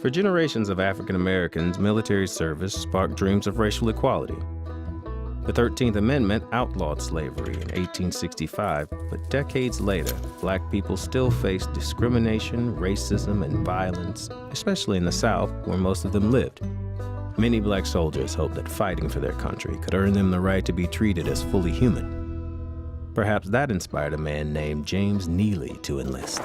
For generations of African Americans, military service sparked dreams of racial equality. The 13th Amendment outlawed slavery in 1865, but decades later, black people still faced discrimination, racism, and violence, especially in the South, where most of them lived. Many black soldiers hoped that fighting for their country could earn them the right to be treated as fully human. Perhaps that inspired a man named James Neely to enlist.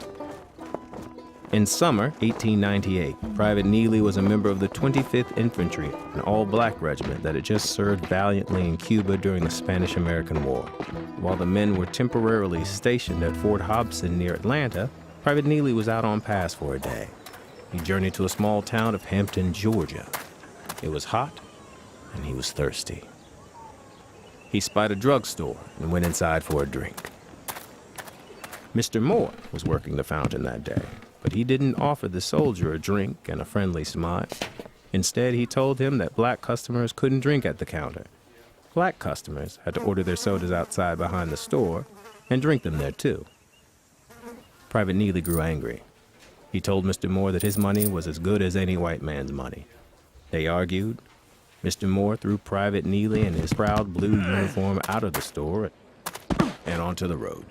In summer 1898, Private Neely was a member of the 25th Infantry, an all-black regiment that had just served valiantly in Cuba during the Spanish-American War. While the men were temporarily stationed at Fort Hobson near Atlanta, Private Neely was out on pass for a day. He journeyed to a small town of Hampton, Georgia. It was hot, and he was thirsty. He spied a drugstore and went inside for a drink. Mr. Moore was working the fountain that day, but he didn't offer the soldier a drink and a friendly smile. Instead, he told him that black customers couldn't drink at the counter. Black customers had to order their sodas outside behind the store and drink them there too. Private Neely grew angry. He told Mr. Moore that his money was as good as any white man's money. They argued. Mr. Moore threw Private Neely and his proud blue uniform out of the store and onto the road,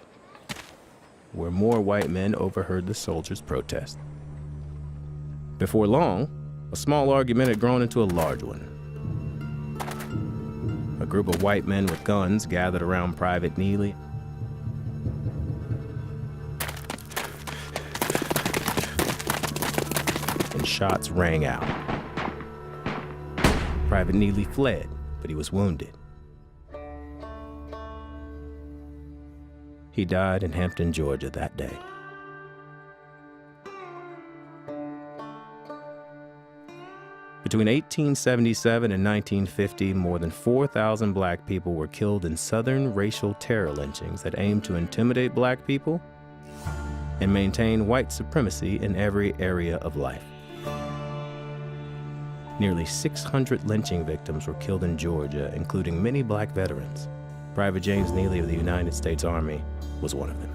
where more white men overheard the soldiers' protest. Before long, a small argument had grown into a large one. A group of white men with guns gathered around Private Neely. And shots rang out. Private Neely fled, but he was wounded. He died in Hampton, Georgia that day. Between 1877 and 1950, more than 4,000 black people were killed in Southern racial terror lynchings that aimed to intimidate black people and maintain white supremacy in every area of life. Nearly 600 lynching victims were killed in Georgia, including many black veterans. Private James Neely of the United States Army was one of them.